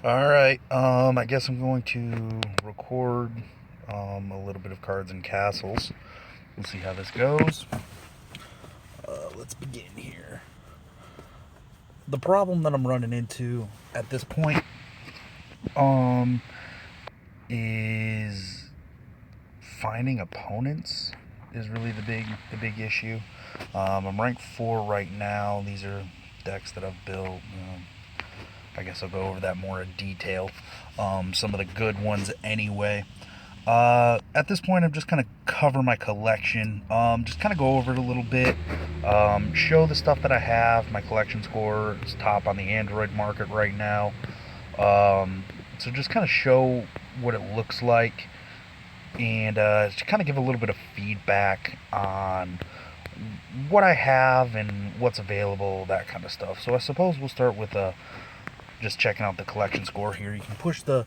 Alright, I guess I'm going to record a little bit of Cards and Castles. We'll see how this goes. Let's begin here. The problem that I'm running into at this point um, is finding opponents is really the big issue. I'm ranked 4 right now. These are decks that I've built. I guess I'll go over that more in detail. Some of the good ones anyway. At this point, I'm just kind of cover my collection. Just kind of go over it a little bit. Show the stuff that I have. My collection score is top on the Android market right now. So just kind of show what it looks like, and just kind of give a little bit of feedback on what I have and what's available, that kind of stuff. So I suppose we'll start with just checking out the collection score here. You can push the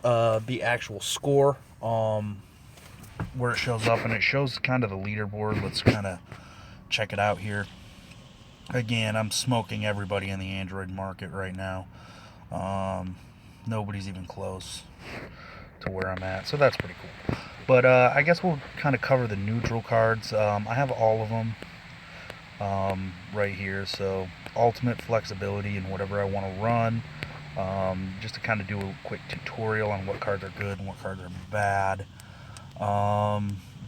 actual score where it shows up, and it shows kind of the leaderboard. Let's kind of check it out here. Again, I'm smoking everybody in the Android market right now. Nobody's even close to where I'm at, so that's pretty cool. But I guess we'll kind of cover the neutral cards. I have all of them right here, so ultimate flexibility in whatever I want to run. Just to kind of do a quick tutorial on what cards are good and what cards are bad.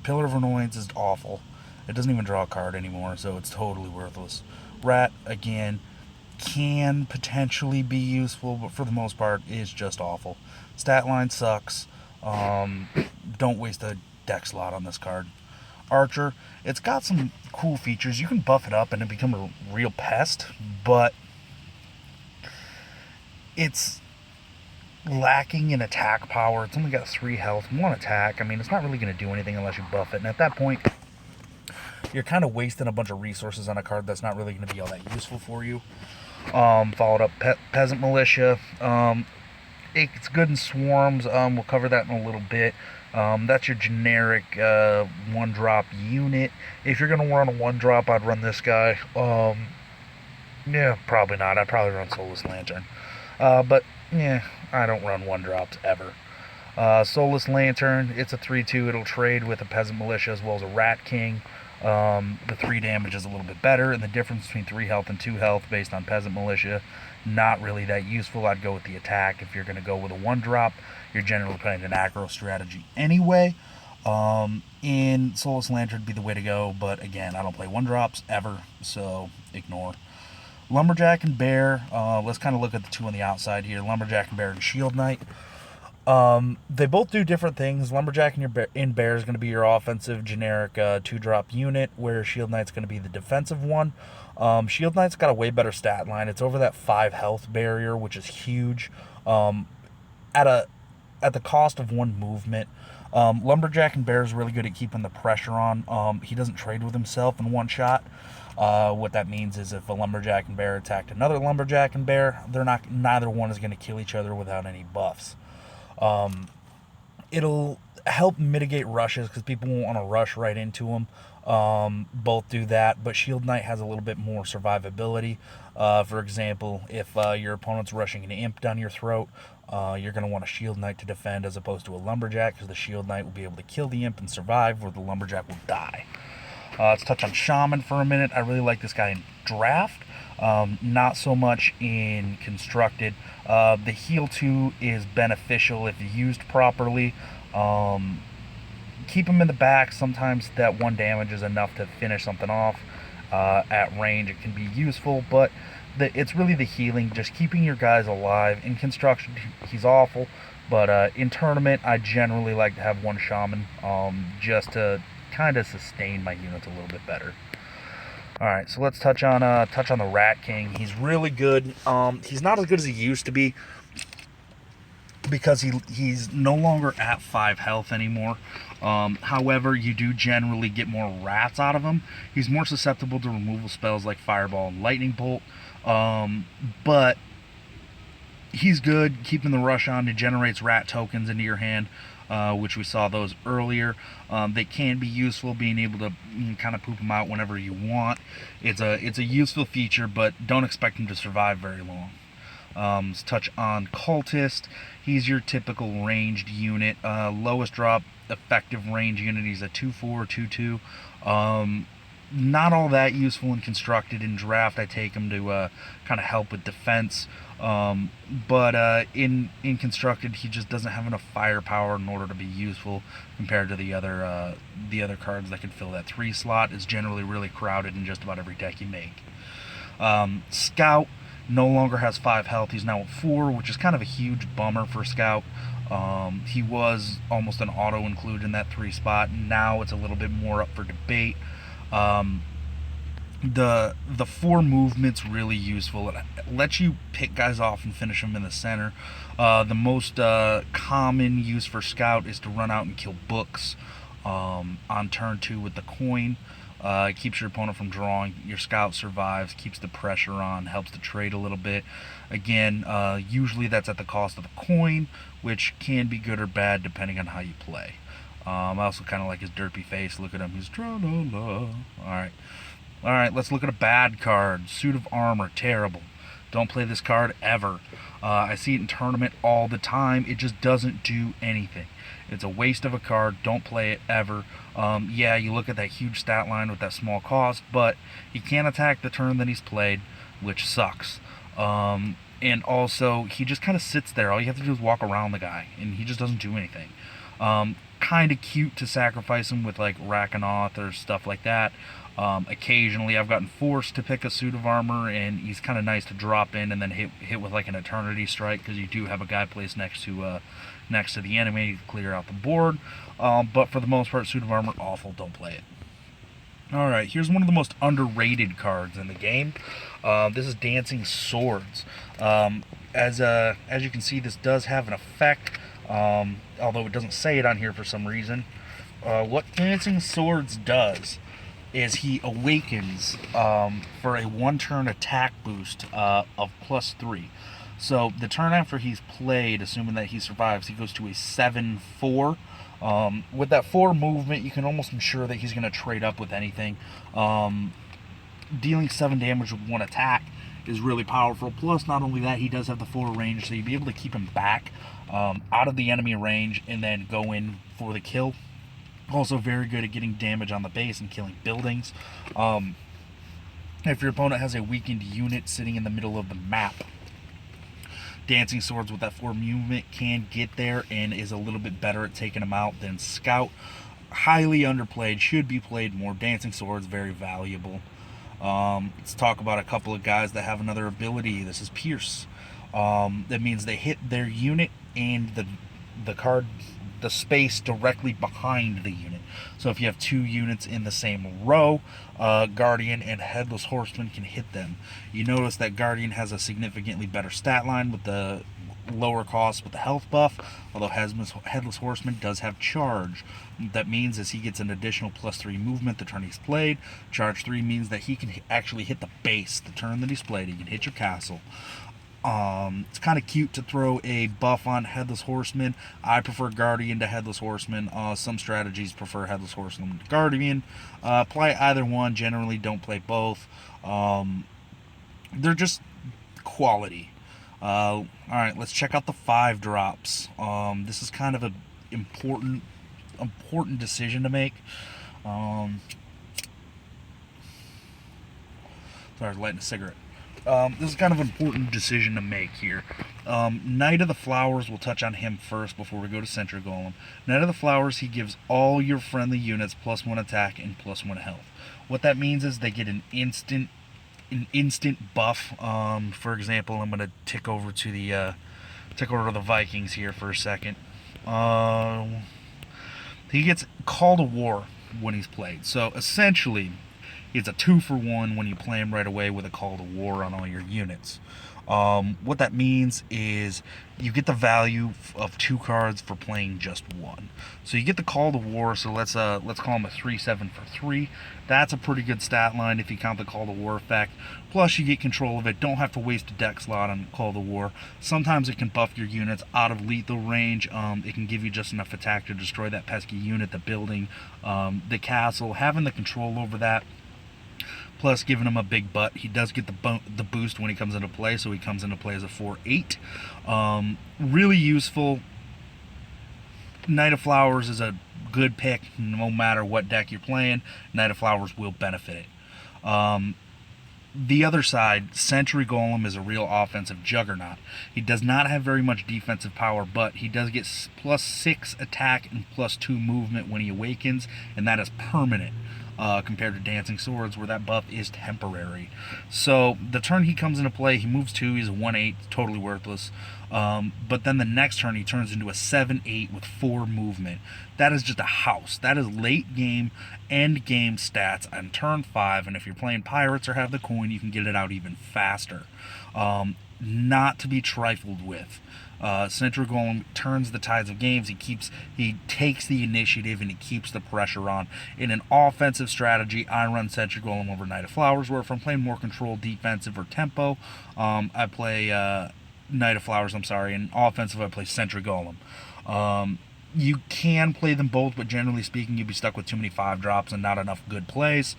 Pillar of Annoyance is awful. It doesn't even draw a card anymore, so it's totally worthless. Rat, again, can potentially be useful, but for the most part is just awful. Stat line sucks. Don't waste a deck slot on this card. Archer, it's got some cool features. You can buff it up and it become a real pest, but it's lacking in attack power. It's only got 3 health, 1 attack. I mean, it's not really going to do anything unless you buff it, and at that point, you're kind of wasting a bunch of resources on a card that's not really going to be all that useful for you. Followed up Peasant Militia. It's good in swarms. We'll cover that in a little bit. That's your generic 1-drop unit. If you're going to run a 1-drop, I'd run this guy. Yeah, probably not. I'd probably run Soulless Lantern. But, yeah, I don't run 1-drops ever. Soulless Lantern, it's a 3-2. It'll trade with a Peasant Militia as well as a Rat King. The 3 damage is a little bit better, and the difference between 3 health and 2 health based on Peasant Militia, not really that useful. I'd go with the attack. If you're going to go with a 1-drop, you're generally playing an aggro strategy anyway. And Soulless Lantern would be the way to go, but again, I don't play 1-drops ever, so ignore. Lumberjack and Bear, let's kind of look at the two on the outside here. Lumberjack and Bear and Shield Knight. They both do different things. Lumberjack in Bear is going to be your offensive generic 2-drop unit, where Shield Knight's going to be the defensive one. Shield Knight's got a way better stat line. It's over that 5 health barrier, which is huge. At the cost of 1 movement. Lumberjack and Bear is really good at keeping the pressure on. He doesn't trade with himself in 1 shot. What that means is if a Lumberjack and Bear attacked another Lumberjack and Bear, neither one is going to kill each other without any buffs. It'll help mitigate rushes because people won't want to rush right into them. Both do that, but Shield Knight has a little bit more survivability. For example, if your opponent's rushing an imp down your throat, you're going to want a Shield Knight to defend as opposed to a Lumberjack, because the Shield Knight will be able to kill the imp and survive, where the Lumberjack will die. Let's touch on Shaman for a minute. I really like this guy in Draft. Not so much in Constructed. The heal 2 is beneficial if used properly. Keep him in the back. Sometimes that 1 damage is enough to finish something off. At range, it can be useful, but it's really the healing, just keeping your guys alive. In Construction, he's awful, but in Tournament, I generally like to have 1 Shaman, just to kind of sustain my units a little bit better. Alright, so let's touch on the Rat King. He's really good. He's not as good as he used to be, because he's no longer at 5 health anymore. However, you do generally get more rats out of him. He's more susceptible to removal spells like Fireball and Lightning Bolt. But he's good keeping the rush on. It generates rat tokens into your hand, which we saw those earlier. They can be useful, being able to kind of poop them out whenever you want. It's a useful feature, but don't expect them to survive very long. Let's touch on Cultist. He's your typical ranged unit. Lowest drop effective range unit. He's a 2/4, 2/2. Not all that useful and constructed. In draft, I take him to kind of help with defense. But in constructed, he just doesn't have enough firepower in order to be useful compared to the other cards that can fill that 3 slot. Is generally really crowded in just about every deck you make. Scout no longer has 5 health. He's now at 4, which is kind of a huge bummer for Scout. He was almost an auto include in that 3 spot. Now it's a little bit more up for debate. The 4 movement's really useful. It lets you pick guys off and finish them in the center. The most common use for Scout is to run out and kill books on turn 2 with the coin. It keeps your opponent from drawing. Your Scout survives, keeps the pressure on, helps to trade a little bit. Again, usually that's at the cost of a coin, which can be good or bad depending on how you play. I also kind of like his derpy face. Look at him. He's tra-la-la. Alright, let's look at a bad card. Suit of Armor. Terrible. Don't play this card ever. I see it in tournament all the time. It just doesn't do anything. It's a waste of a card. Don't play it ever. Yeah, you look at that huge stat line with that small cost, but he can't attack the turn that he's played, which sucks. And also, he just kind of sits there. All you have to do is walk around the guy, and he just doesn't do anything. Kind of cute to sacrifice him with like Rakanoth or stuff like that. Occasionally I've gotten forced to pick a Suit of Armor, and he's kind of nice to drop in and then hit with like an Eternity Strike, because you do have a guy placed next to the enemy to clear out the board. But for the most part, Suit of Armor, awful. Don't play it. Alright, here's one of the most underrated cards in the game. This is Dancing Swords. As you can see, this does have an effect, although it doesn't say it on here for some reason. What Dancing Swords does is he awakens for a 1-turn attack boost of +3. So the turn after he's played, assuming that he survives, he goes to a 7/4. With that 4 movement, you can almost ensure that he's going to trade up with anything. Dealing 7 damage with 1 attack is really powerful. Plus, not only that, he does have the 4 range, so you'd be able to keep him back out of the enemy range and then go in for the kill. Also very good at getting damage on the base and killing buildings. If your opponent has a weakened unit sitting in the middle of the map, Dancing Swords with that 4 movement can get there and is a little bit better at taking them out than Scout. Highly underplayed, should be played more. Dancing Swords, very valuable. Let's talk about a couple of guys that have another ability. This is Pierce. That means they hit their unit and the space directly behind the unit. So if you have 2 units in the same row, Guardian and Headless Horseman can hit them. You notice that Guardian has a significantly better stat line with the lower cost with the health buff, although Headless Horseman does have charge. What that means is he gets an additional +3 movement the turn he's played. Charge 3 means that he can actually hit the base the turn that he's played. He can hit your castle. It's kind of cute to throw a buff on Headless Horseman. I prefer Guardian to Headless Horseman. Some strategies prefer Headless Horseman to Guardian. Play either one. Generally, don't play both. They're just quality. Alright, let's check out the 5 drops. This is kind of an important decision to make. Sorry, lighting a cigarette. This is kind of an important decision to make here. Knight of the Flowers, we'll touch on him first before we go to Sentry Golem. Knight of the Flowers, he gives all your friendly units +1 attack and +1 health. What that means is they get an instant buff. For example, I'm going to tick over to the Vikings here for a second. He gets Call to War when he's played. So essentially, it's a 2-for-1 when you play him right away with a Call to War on all your units. What that means is you get the value of 2 cards for playing just 1. So you get the Call to War, so let's call him a 3/7 for 3. That's a pretty good stat line if you count the Call to War effect. Plus you get control of it, don't have to waste a deck slot on Call to War. Sometimes it can buff your units out of lethal range. It can give you just enough attack to destroy that pesky unit, the building, the castle. Having the control over that, plus giving him a big butt. He does get the boost when he comes into play, so he comes into play as a 4/8. Really useful. Knight of Flowers is a good pick no matter what deck you're playing. Knight of Flowers will benefit it. The other side, Sentry Golem is a real offensive juggernaut. He does not have very much defensive power, but he does get +6 attack and +2 movement when he awakens, and that is permanent compared to Dancing Swords, where that buff is temporary. So the turn he comes into play, he moves 2, he's a 1/8, totally worthless. But then the next turn he turns into a 7/8 with 4 movement. That is just a house. That is late game, end game stats on turn 5, and if you're playing Pirates or have the coin, you can get it out even faster. Not to be trifled with. Sentry Golem turns the tides of games. He takes the initiative and he keeps the pressure on. In an offensive strategy, I run Sentry Golem over Knight of Flowers, where if I'm playing more controlled defensive or tempo, I play Knight of Flowers, in offensive I play Sentry Golem. You can play them both, but generally speaking, you'd be stuck with too many 5-drops and not enough good plays.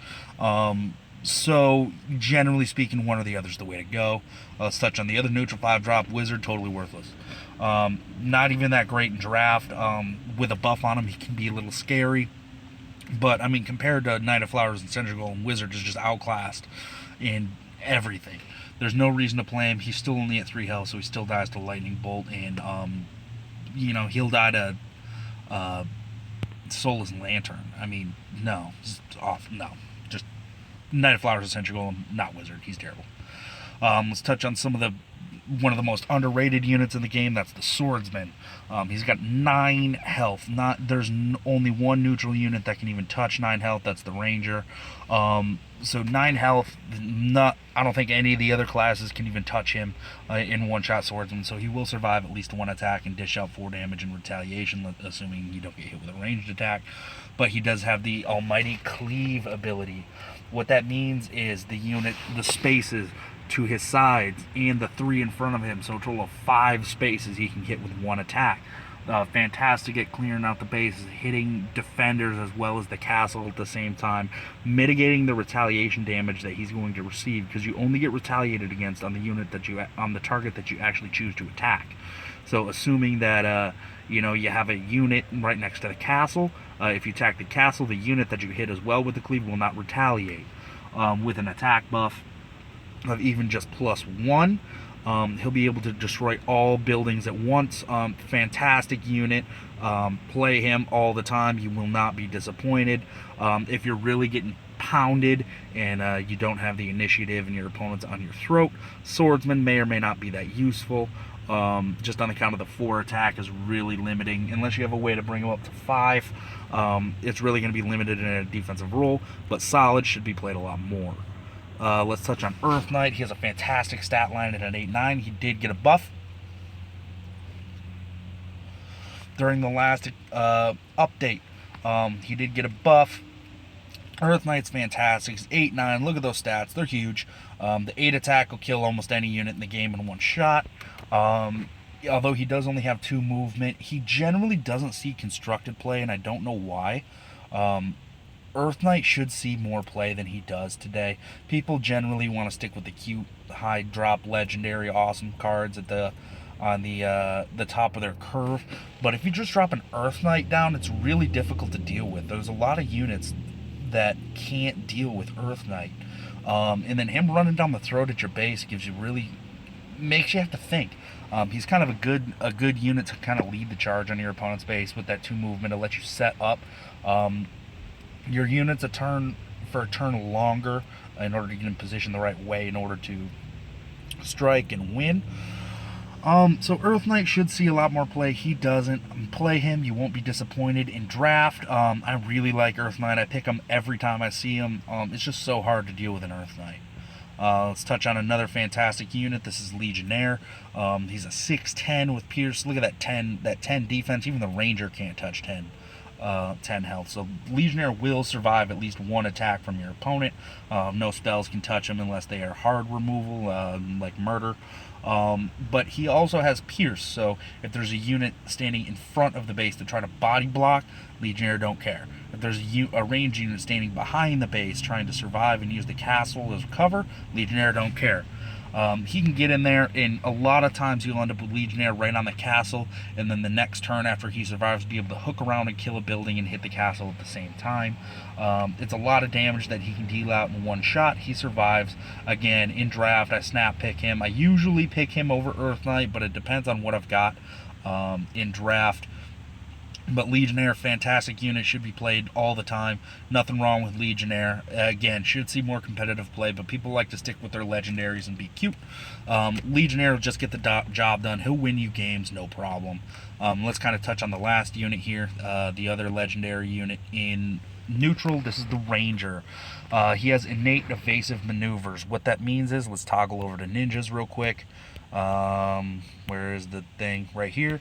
So, generally speaking, one or the other is the way to go. Let's touch on the other neutral 5-drop. Wizard, totally worthless. Not even that great in draft. With a buff on him, he can be a little scary. But, I mean, compared to Knight of Flowers and Sentry Golem, Wizard is just outclassed in everything. There's no reason to play him. He's still only at 3 health, so he still dies to Lightning Bolt, and, he'll die to Soulless Lantern. I mean, no. No. Just Knight of Flowers and Sentry Golem, not Wizard. He's terrible. Let's touch on one of the most underrated units in the game. That's the Swordsman. He's got 9 health. There's only one neutral unit that can even touch 9 health. That's the Ranger. So 9 health. I don't think any of the other classes can even touch him in one-shot Swordsman. So he will survive at least 1 attack and dish out 4 damage in retaliation, assuming you don't get hit with a ranged attack. But he does have the Almighty Cleave ability. What that means is the spaces to his sides and the 3 in front of him, so a total of 5 spaces he can hit with 1 attack. Fantastic at clearing out the bases, hitting defenders as well as the castle at the same time, mitigating the retaliation damage that he's going to receive, because you only get retaliated against on the target that you actually choose to attack. So assuming that you have a unit right next to the castle, if you attack the castle, the unit that you hit as well with the cleave will not retaliate. With an attack buff of even just +1, he'll be able to destroy all buildings at once. Fantastic unit. Play him all the time. You will not be disappointed. If you're really getting pounded and you don't have the initiative and your opponent's on your throat, Swordsman may or may not be that useful. Just on account of the 4 attack is really limiting. Unless you have a way to bring him up to 5, it's really going to be limited in a defensive role, but solid, should be played a lot more. Let's touch on Earth Knight. He has a fantastic stat line at an 8/9. He did get a buff during the last update. He did get a buff. Earth Knight's fantastic. He's 8/9. Look at those stats. They're huge. The 8 attack will kill almost any unit in the game in 1 shot. Although he does only have 2 movement, he generally doesn't see constructed play, and I don't know why. Earth Knight should see more play than he does today. People generally want to stick with the cute, high drop, legendary, awesome cards at on the top of their curve. But if you just drop an Earth Knight down, it's really difficult to deal with. There's a lot of units that can't deal with Earth Knight. And then him running down the throat at your base makes you have to think. He's kind of a good unit to kind of lead the charge on your opponent's base with that 2 movement to let you set up your units for a turn longer in order to get in position the right way in order to strike and win. So Earth Knight should see a lot more play. He doesn't. Play him, you won't be disappointed. In draft, I really like Earth Knight. I pick him every time I see him. It's just so hard to deal with an Earth Knight. Let's touch on another fantastic unit. This is Legionnaire. He's a 6/10 with Pierce. Look at that 10 defense. Even the Ranger can't touch 10. 10 health. So Legionnaire will survive at least one attack from your opponent. No spells can touch him unless they are hard removal, like murder. But he also has Pierce, so if there's a unit standing in front of the base to try to body block, Legionnaire don't care. If there's a ranged unit standing behind the base trying to survive and use the castle as cover, Legionnaire don't care. He can get in there, and a lot of times you'll end up with Legionnaire right on the castle, and then the next turn after he survives, be able to hook around and kill a building and hit the castle at the same time. It's a lot of damage that he can deal out in one shot. He survives. Again, in draft, I snap pick him. I usually pick him over Earth Knight, but it depends on what I've got in draft. But Legionnaire, fantastic unit, should be played all the time. Nothing wrong with Legionnaire. Again, should see more competitive play, but people like to stick with their legendaries and be cute. Legionnaire will just get the job done. He'll win you games, no problem. Let's kind of touch on the last unit here, the other legendary unit in neutral. This is the Ranger. He has innate evasive maneuvers. What that means is, let's toggle over to ninjas real quick. Where is the thing? Right here.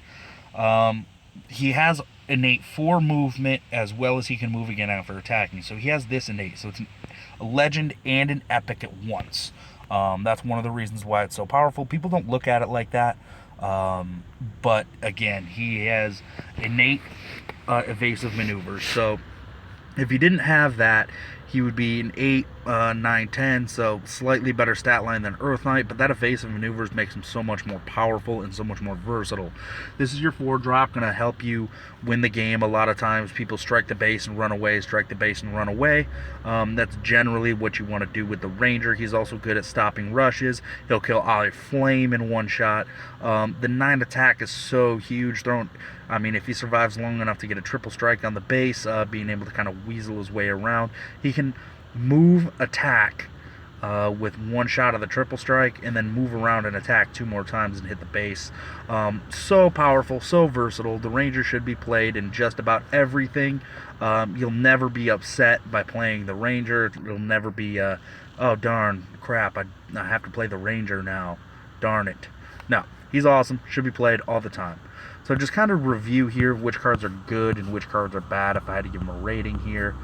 He has innate 4 movement, as well as he can move again after attacking. So he has this innate. So it's a legend and an epic at once. That's one of the reasons why it's so powerful. People don't look at it like that. But again, he has innate evasive maneuvers. So if he didn't have that, he would be an 8, 9, 10, so slightly better stat line than Earth Knight, but that evasive maneuvers makes him so much more powerful and so much more versatile. This is your 4-drop, going to help you win the game. A lot of times people strike the base and run away, strike the base and run away. That's generally what you want to do with the Ranger. He's also good at stopping rushes. He'll kill Ollie Flame in one shot. The 9 attack is so huge. If he survives long enough to get a triple strike on the base, being able to kind of weasel his way around, he can move, attack with one shot of the triple strike, and then move around and attack 2 more times and hit the base. So powerful, so versatile. The Ranger should be played in just about everything. You'll never be upset by playing the Ranger. You'll never be, oh darn, crap, I have to play the Ranger now. Darn it. No, he's awesome. Should be played all the time. So just kind of review here which cards are good and which cards are bad if I had to give them a rating here.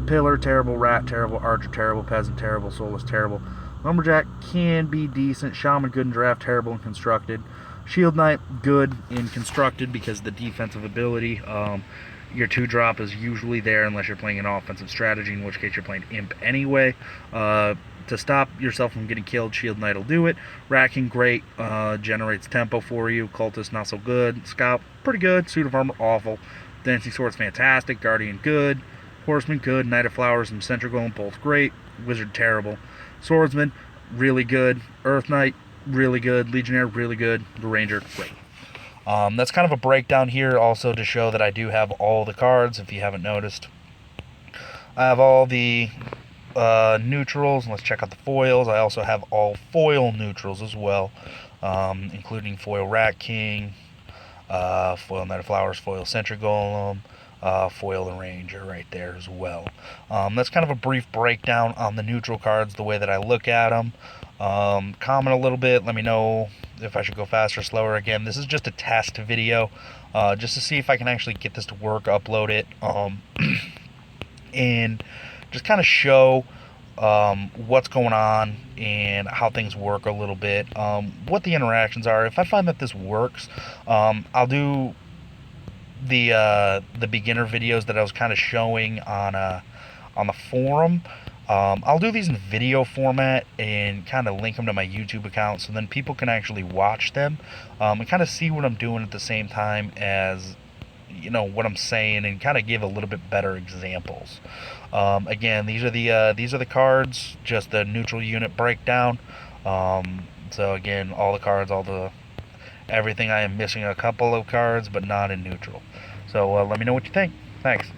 Pillar, terrible. Rat, terrible. Archer, terrible. Peasant, terrible. Soulless, terrible. Lumberjack can be decent. Shaman, good in draft, terrible in constructed. Shield Knight, good in constructed because the defensive ability. Your 2-drop is usually there unless you're playing an offensive strategy, in which case you're playing Imp anyway. To stop yourself from getting killed, Shield Knight will do it. Rat King, great. Generates tempo for you. Cultist, not so good. Scout, pretty good. Suit of Armor, awful. Dancing Sword's fantastic. Guardian, good. Horseman, good. Knight of Flowers and Central Golem, both great. Wizard, terrible. Swordsman, really good. Earth Knight, really good. Legionnaire, really good. The Ranger, great. That's kind of a breakdown here also to show that I do have all the cards, if you haven't noticed. I have all the neutrals. Let's check out the foils. I also have all foil neutrals as well, including foil Rat King, foil Knight of Flowers, foil Central Golem, foil the Ranger right there as well. That's kind of a brief breakdown on the neutral cards, the way that I look at them. Comment a little bit, let me know if I should go faster or slower. Again, this is just a test video, just to see if I can actually get this to work, upload it, and just kind of show what's going on and how things work a little bit, what the interactions are. If I find that this works, I'll do the beginner videos that I was kind of showing on the forum. I'll do these in video format and kind of link them to my YouTube account, so then people can actually watch them and kind of see what I'm doing at the same time as, you know, what I'm saying, and kind of give a little bit better examples. Again, these are the cards, just the neutral unit breakdown. So again, all the cards, everything. I am missing a couple of cards, but not in neutral. So let me know what you think. Thanks.